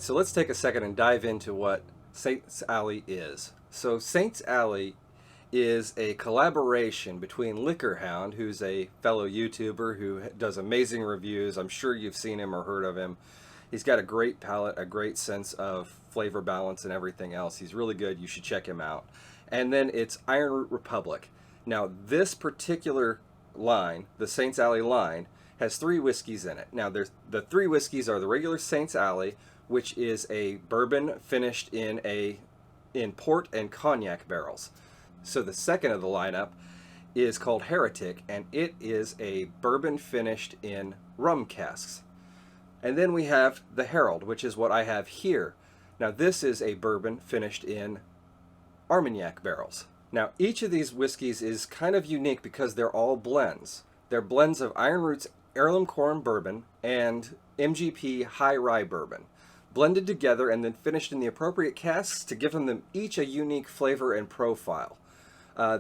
right, so let's take a second and dive into what Saint's Alley is. So Saint's Alley is a collaboration between Liquorhound, who's a fellow YouTuber who does amazing reviews. I'm sure you've seen him or heard of him. He's got a great palate, a great sense of flavor balance and everything else. He's really good. You should check him out. And then it's Ironroot Republic. Now, this particular line, the Saint's Alley line, has 3 whiskeys in it. Now, the 3 whiskeys are the regular Saint's Alley, which is a bourbon finished in port and cognac barrels. So the second of the lineup is called Heretic, and it is a bourbon finished in rum casks. And then we have the Herald, which is what I have here. Now this is a bourbon finished in Armagnac barrels. Now each of these whiskeys is kind of unique because they're all blends. They're blends of Ironroot's heirloom corn bourbon and MGP high rye bourbon, blended together and then finished in the appropriate casks to give them each a unique flavor and profile.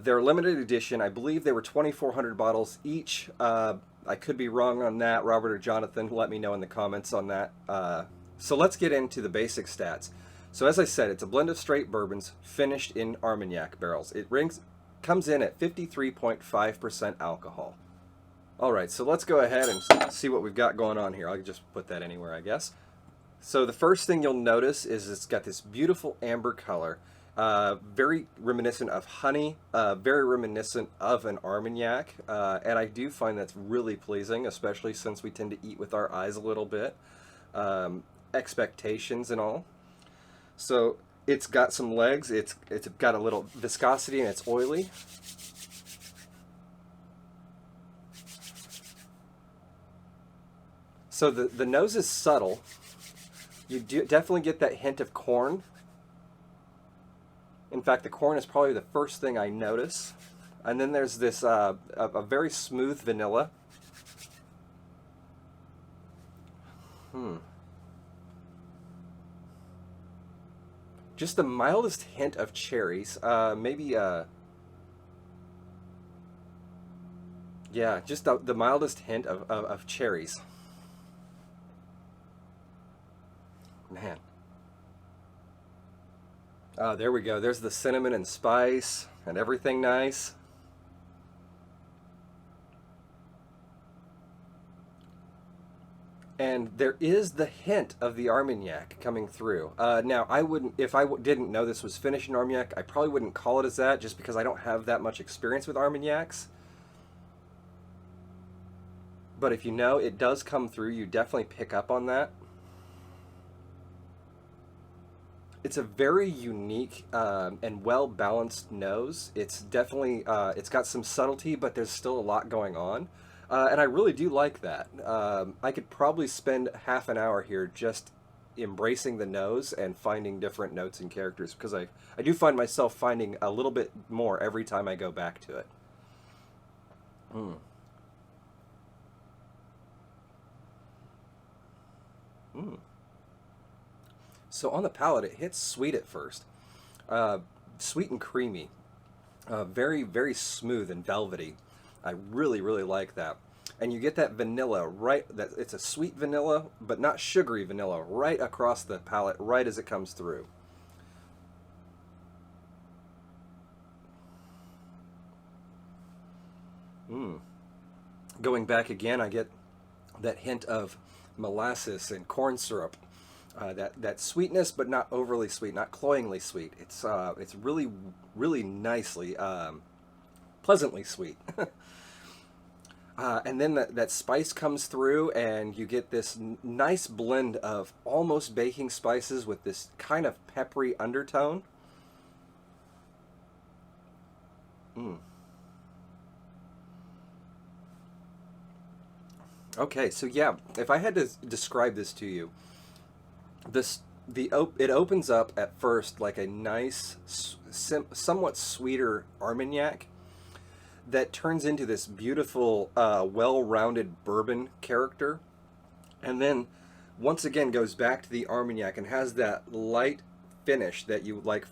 They're limited edition. I believe they were 2,400 bottles each. I could be wrong on that. Robert or Jonathan, let me know in the comments on that. So let's get into the basic stats. So as I said, it's a blend of straight bourbons finished in Armagnac barrels. It comes in at 53.5% alcohol. All right, so let's go ahead and see what we've got going on here. I'll just put that anywhere, I guess. So the first thing you'll notice is it's got this beautiful amber color. Very reminiscent of honey, very reminiscent of an Armagnac, and I do find that's really pleasing, especially since we tend to eat with our eyes a little bit, expectations and all. So it's got some legs, it's got a little viscosity, and it's oily. So the nose is subtle. You definitely get that hint of corn. In fact, the corn is probably the first thing I notice. And then there's this a very smooth vanilla. Just the mildest hint of cherries. Yeah, just the mildest hint of cherries. Man. There we go. There's the cinnamon and spice and everything nice. And there is the hint of the Armagnac coming through. Now, if I didn't know this was finished in Armagnac, I probably wouldn't call it as that just because I don't have that much experience with Armagnacs. But if you know, it does come through. You definitely pick up on that. It's a very unique and well-balanced nose. It's definitely, it's got some subtlety, but there's still a lot going on. And I really do like that. I could probably spend half an hour here just embracing the nose and finding different notes and characters, because I do find myself finding a little bit more every time I go back to it. So on the palate, it hits sweet at first. Sweet and creamy. Very, very smooth and velvety. I really, really like that. And you get that vanilla right, it's a sweet vanilla, but not sugary vanilla, right across the palate, right as it comes through. Going back again, I get that hint of molasses and corn syrup. That sweetness, but not overly sweet, not cloyingly sweet. It's really, really nicely, pleasantly sweet. And then that spice comes through, and you get this nice blend of almost baking spices with this kind of peppery undertone. Okay, so yeah, if I had to describe this to you, it opens up at first like a nice, somewhat sweeter Armagnac that turns into this beautiful, well-rounded bourbon character, and then once again goes back to the Armagnac and has that light finish that you like,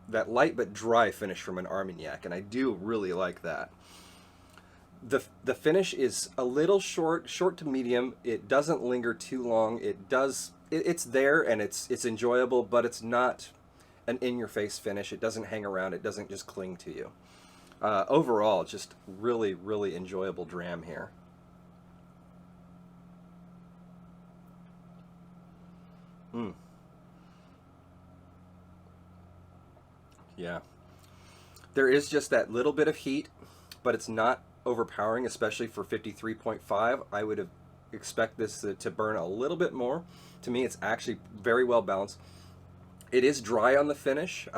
that light but dry finish from an Armagnac, and I do really like that. The finish is a little short to medium. It doesn't linger too long. It does it's there and it's enjoyable, but it's not an in-your-face finish. It doesn't hang around. It doesn't just cling to you. Overall, just really, really enjoyable dram here. Mm. Yeah. There is just that little bit of heat, but it's not overpowering, especially for 53.5. I would have expect this to burn a little bit more. To me, it's actually very well balanced. It is dry on the finish,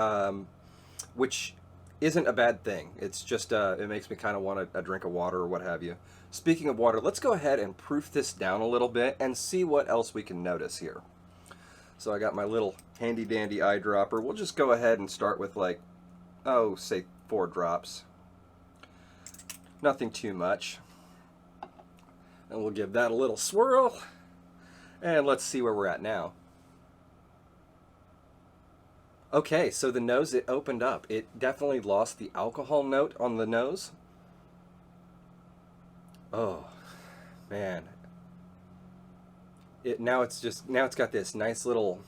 which isn't a bad thing. It's just, it makes me kind of want a drink of water or what have you. Speaking of water, let's go ahead and proof this down a little bit and see what else we can notice here. So I got my little handy dandy eyedropper. We'll just go ahead and start with like, oh, say 4 drops. Nothing too much. And we'll give that a little swirl. And let's see where we're at now. Okay, so the nose, it opened up. It definitely lost the alcohol note on the nose. Oh, man. Now it's got this nice little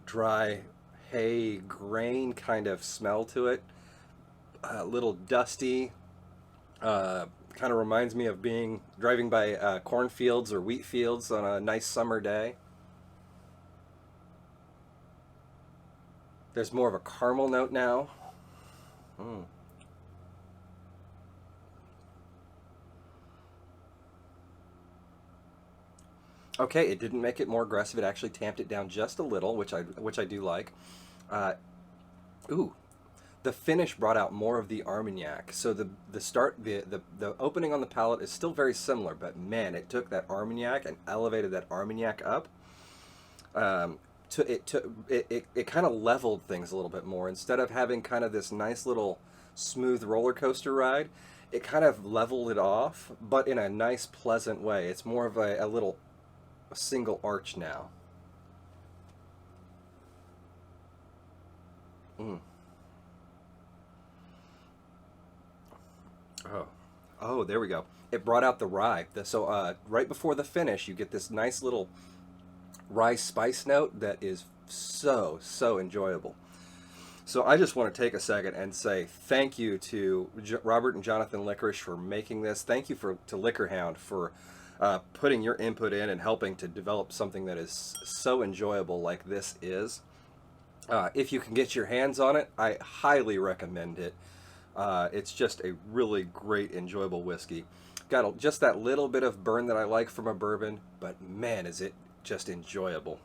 dry hay grain kind of smell to it. A little dusty. Kind of reminds me of driving by cornfields or wheat fields on a nice summer day. There's more of a caramel note now. Mm. Okay, it didn't make it more aggressive. It actually tamped it down just a little, which I do like. Ooh, the finish brought out more of the Armagnac. So the opening on the palate is still very similar, but man, it took that Armagnac and elevated that Armagnac up. It kind of leveled things a little bit more. Instead of having kind of this nice little smooth roller coaster ride, it kind of leveled it off, but in a nice, pleasant way. It's more of a single arch now. Mm. Oh, there we go. It brought out the rye. So right before the finish, you get this nice little rye spice note that is so enjoyable. So I just want to take a second and say thank you to Robert and Jonathan Licorice for making this. Thank you to Liquorhound for putting your input in and helping to develop something that is so enjoyable like this is. If you can get your hands on it, I highly recommend it. It's just a really great, enjoyable whiskey. Got just that little bit of burn that I like from a bourbon, but man, is it just enjoyable.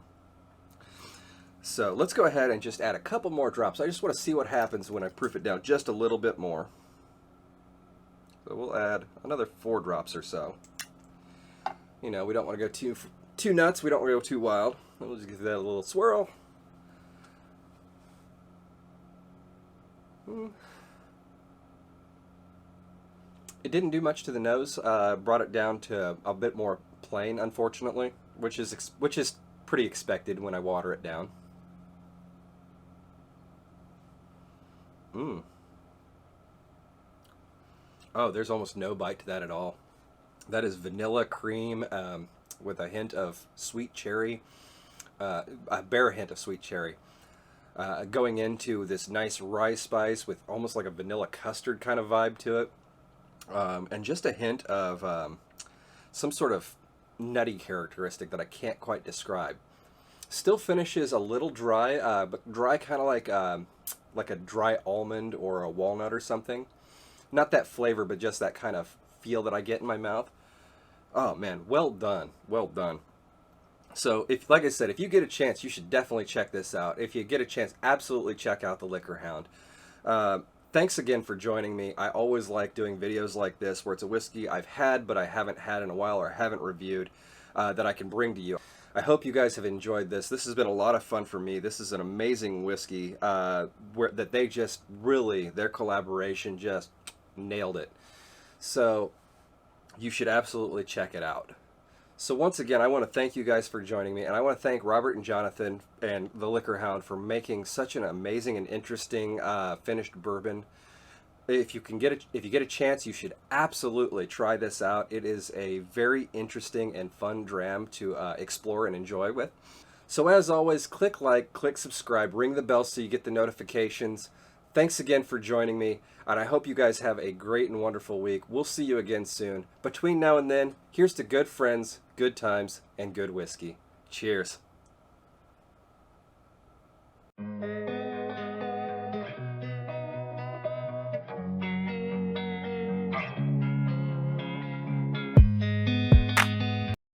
So let's go ahead and just add a couple more drops. I just want to see what happens when I proof it down just a little bit more. So we'll add another 4 drops or so. You know, we don't want to go too nuts. We don't want to go too wild. We'll just give that a little swirl. It didn't do much to the nose. Brought it down to a bit more plain, unfortunately, which is pretty expected when I water it down. Oh, there's almost no bite to that at all. That is vanilla cream with a hint of sweet cherry, a bare hint of sweet cherry, going into this nice rye spice with almost like a vanilla custard kind of vibe to it, and just a hint of some sort of nutty characteristic that I can't quite describe. Still finishes a little dry, but dry kind of like a dry almond or a walnut or something. Not that flavor, but just that kind of feel that I get in my mouth. Oh man, well done, well done. So, like I said, if you get a chance, you should definitely check this out. If you get a chance, absolutely check out the Liquorhound. Thanks again for joining me. I always like doing videos like this where it's a whiskey I've had but I haven't had in a while or haven't reviewed that I can bring to you. I hope you guys have enjoyed this. This has been a lot of fun for me. This is an amazing whiskey that they just really, their collaboration just nailed it. So you should absolutely check it out. So once again, I want to thank you guys for joining me, and I want to thank Robert and Jonathan and the Liquorhound for making such an amazing and interesting finished bourbon. if you get a chance, you should absolutely try this out. It is a very interesting and fun dram to explore and enjoy with. So as always, click like, click subscribe, ring the bell so you get the notifications. Thanks again for joining me, and I hope you guys have a great and wonderful week. We'll see you again soon. Between now and then, here's to good friends, good times, and good whiskey. Cheers.